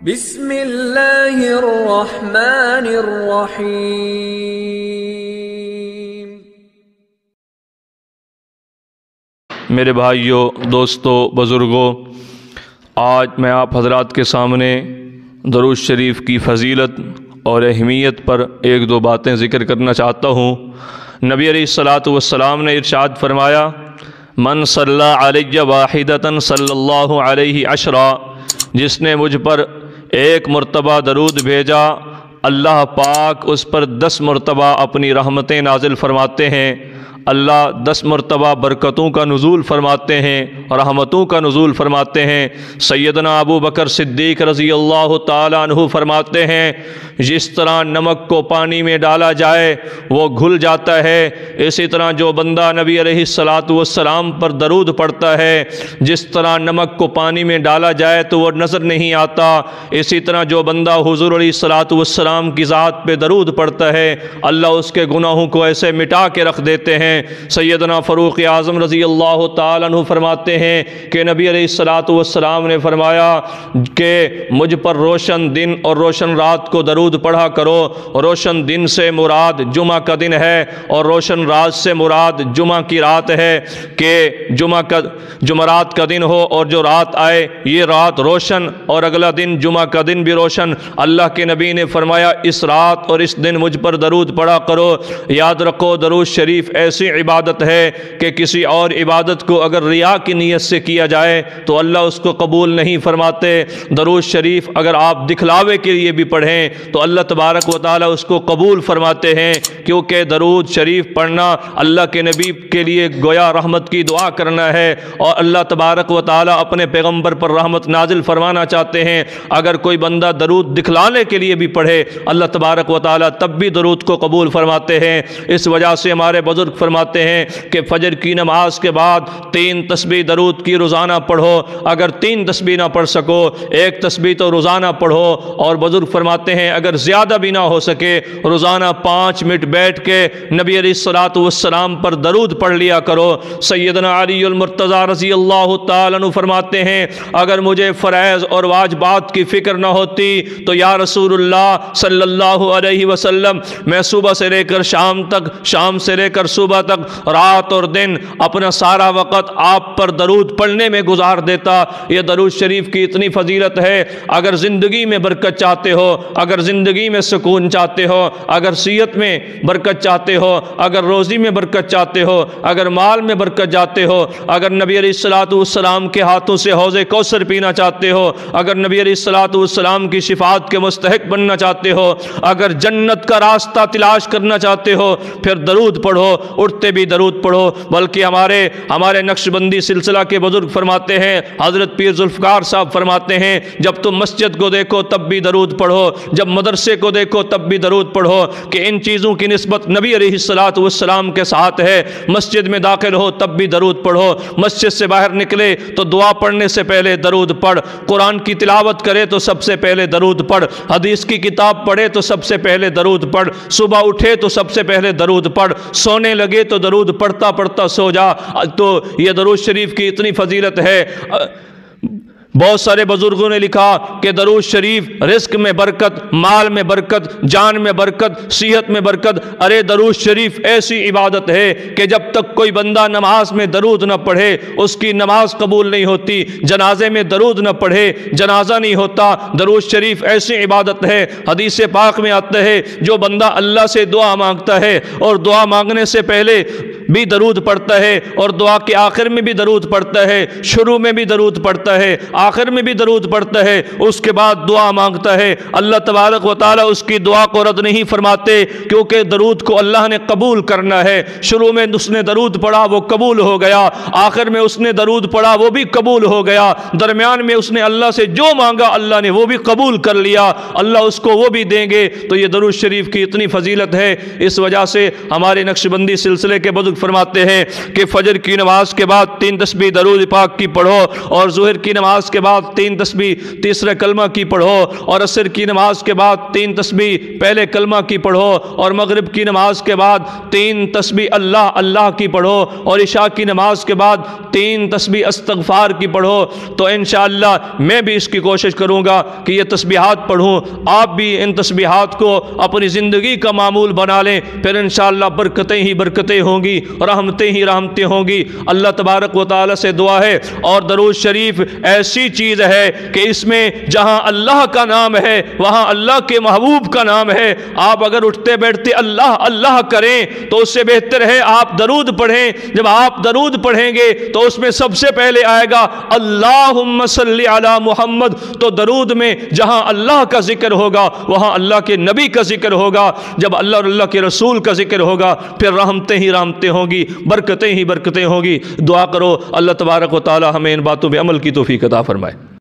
بسم اللہ الرحمن الرحیم۔ میرے بھائیوں، دوستوں، بزرگوں، آج میں آپ حضرات کے سامنے درود شریف کی فضیلت اور اہمیت پر ایک دو باتیں ذکر کرنا چاہتا ہوں۔ نبی علیہ الصلاۃ والسلام نے ارشاد فرمایا، من صلی علی واحدۃ صلی اللہ علیہ عشرا، جس نے مجھ پر ایک مرتبہ درود بھیجا، اللہ پاک اس پر 10 مرتبہ اپنی رحمتیں نازل فرماتے ہیں۔ اللہ 10 مرتبہ برکتوں کا نزول فرماتے ہیں، رحمتوں کا نزول فرماتے ہیں۔ سیدنا ابو بکر صدیق رضی اللہ تعالیٰ عنہ فرماتے ہیں، جس طرح نمک کو پانی میں ڈالا جائے وہ گھل جاتا ہے، اسی طرح جو بندہ نبی علیہ الصلاۃ والسلام پر درود پڑھتا ہے، جس طرح نمک کو پانی میں ڈالا جائے تو وہ نظر نہیں آتا، اسی طرح جو بندہ حضور علیہ الصلاۃ والسلام کی ذات پہ درود پڑھتا ہے، اللہ اس کے گناہوں کو ایسے مٹا کے رکھ دیتے ہیں۔ سیدنا فاروق اعظم رضی اللہ تعالیٰ عنہ فرماتے ہیں کہ نبی علیہ الصلاۃ والسلام نے فرمایا کہ مجھ پر روشن دن اور روشن رات کو درود پڑھا کرو۔ روشن دن سے مراد جمعہ کا دن ہے اور روشن رات سے مراد جمعہ کی رات ہے، کہ جمعرات کا دن ہو اور جو رات آئے یہ رات روشن اور اگلا دن جمعہ کا دن بھی روشن۔ اللہ کے نبی نے فرمایا اس رات اور اس دن مجھ پر درود پڑھا کرو۔ یاد رکھو، درود شریف ایسی عبادت ہے کہ کسی اور عبادت کو اگر ریا کی نیت سے کیا جائے تو اللہ اس کو قبول نہیں فرماتے۔ درود شریف اگر آپ دکھلاوے کے لیے بھی پڑھیں تو اللہ تبارک و تعالیٰ اس کو قبول فرماتے ہیں، کیونکہ درود شریف پڑھنا اللہ کے نبی کے لیے گویا رحمت کی دعا کرنا ہے، اور اللہ تبارک و تعالیٰ اپنے پیغمبر پر رحمت نازل فرمانا چاہتے ہیں۔ اگر کوئی بندہ درود دکھلانے کے لیے بھی پڑھے، اللہ تبارک و تعالیٰ تب بھی درود کو قبول فرماتے ہیں۔ اس وجہ سے ہمارے بزرگ فرماتے ہیں کہ فجر کی نماز کے بعد 3 تسبیح درود کی روزانہ پڑھو۔ اگر 3 تسبیح نہ پڑھ سکو، 1 تسبیح تو روزانہ پڑھو، اور بزرگ فرماتے ہیں اگر زیادہ بھی نہ ہو سکے روزانہ 5 منٹ بیٹھ کے نبی علیہ الصلاۃ والسلام پر درود پڑھ لیا کرو۔ سیدنا علی المرتضیٰ رضی اللہ تعالیٰ عنہ فرماتے ہیں، اگر مجھے فرائض اور واجبات کی فکر نہ ہوتی تو یا رسول اللہ صلی اللہ علیہ وسلم میں صبح سے لے کر شام تک، شام سے لے کر صبح تک، رات اور دن اپنا سارا وقت آپ پر درود پڑھنے میں گزار دیتا۔ یہ درود شریف کی اتنی فضیلت ہے۔ اگر زندگی میں برکت چاہتے ہو، اگر زندگی میں سکون چاہتے ہو، اگر صحت میں برکت چاہتے ہو، اگر روزی میں برکت چاہتے ہو، اگر مال میں برکت چاہتے ہو، اگر نبی علیہ الصلاۃ والسلام کے ہاتھوں سے حوض کوثر پینا چاہتے ہو، اگر نبی علیہ الصلاۃ والسلام کی شفاعت کے مستحق بننا چاہتے ہو، اگر جنت کا راستہ تلاش کرنا چاہتے ہو، پھر درود پڑھو، اٹھتے بھی درود پڑھو۔ بلکہ ہمارے نقش بندی سلسلہ کے بزرگ فرماتے ہیں، حضرت پیر ذوالفقار صاحب فرماتے ہیں، جب تم مسجد کو دیکھو تب بھی درود پڑھو، جب مدرسے کو دیکھو تب بھی درود پڑھو، کہ ان چیزوں کی نسبت نبی علیہ الصلاۃ والسلام کے ساتھ ہے۔ مسجد میں داخل ہو تب بھی درود پڑھو، مسجد سے باہر نکلے تو دعا پڑھنے سے پہلے درود پڑھ، قرآن کی تلاوت کرے تو سب سے پہلے درود پڑھ، حدیث کی کتاب پڑھے تو سب سے پہلے درود پڑھ، صبح اٹھے تو سب سے پہلے درود پڑھ، سونے لگے تو درود پڑھتا پڑھتا سو جا۔ تو یہ درود شریف کی اتنی فضیلت ہے۔ بہت سارے بزرگوں نے لکھا کہ درود شریف رزق میں برکت، مال میں برکت، جان میں برکت، صحت میں برکت۔ ارے درود شریف ایسی عبادت ہے کہ جب تک کوئی بندہ نماز میں درود نہ پڑھے اس کی نماز قبول نہیں ہوتی، جنازے میں درود نہ پڑھے جنازہ نہیں ہوتا۔ درود شریف ایسی عبادت ہے، حدیث پاک میں آتا ہے جو بندہ اللہ سے دعا مانگتا ہے اور دعا مانگنے سے پہلے بھی درود پڑھتا ہے اور دعا کے آخر میں بھی درود پڑھتا ہے، شروع میں بھی درود پڑھتا ہے، آخر میں بھی درود پڑھتا ہے، اس کے بعد دعا مانگتا ہے، اللہ تبارک و تعالیٰ اس کی دعا کو رد نہیں فرماتے، کیونکہ درود کو اللہ نے قبول کرنا ہے۔ شروع میں اس نے درود پڑھا وہ قبول ہو گیا، آخر میں اس نے درود پڑھا وہ بھی قبول ہو گیا، درمیان میں اس نے اللہ سے جو مانگا اللہ نے وہ بھی قبول کر لیا، اللہ اس کو وہ بھی دیں گے۔ تو یہ درود شریف کی اتنی فضیلت ہے، اس وجہ سے ہمارے نقش بندی سلسلے کے بزرگ فرماتے ہیں کہ فجر کی نماز کے بعد 3 تسبیح درود پاک کی پڑھو، اور ظہر کی نماز کے بعد 3 تسبیح تیسرے کلمہ کی پڑھو، اور عصر کی نماز کے بعد 3 تسبیح پہلے کلمہ کی پڑھو، اور مغرب کی نماز کے بعد 3 تسبیح اللہ اللہ کی پڑھو، اور عشاء کی نماز کے بعد 3 تسبیح استغفار کی پڑھو۔ تو انشاءاللہ میں بھی اس کی کوشش کروں گا کہ یہ تسبیحات پڑھوں، آپ بھی ان تسبیحات کو اپنی زندگی کا معمول بنا لیں، پھر انشاءاللہ برکتیں ہی برکتیں ہوں گی، رحمتیں ہی رحمتیں ہوں گی۔ اللہ تبارک و تعالی سے دعا ہے، اور درود شریف ایسی چیز ہے کہ اس میں جہاں اللہ کا نام ہے وہاں اللہ کے محبوب کا نام ہے۔ آپ اگر اٹھتے بیٹھتے اللہ اللہ کریں تو اس سے بہتر ہے آپ درود پڑھیں۔ جب آپ درود پڑھیں گے تو اس میں سب سے پہلے آئے گا اللہم صلی علی محمد، تو درود میں جہاں اللہ کا ذکر ہوگا وہاں اللہ کے نبی کا ذکر ہوگا، جب اللہ اور اللہ کے رسول کا ذکر ہوگا پھر رحمتیں ہی رحمتیں ہوں گی، برکتیں ہی برکتیں ہوں گی۔ دعا کرو اللہ تبارک و تعالی ہمیں ان باتوں پہ عمل کی توفیق عطا فرمائے۔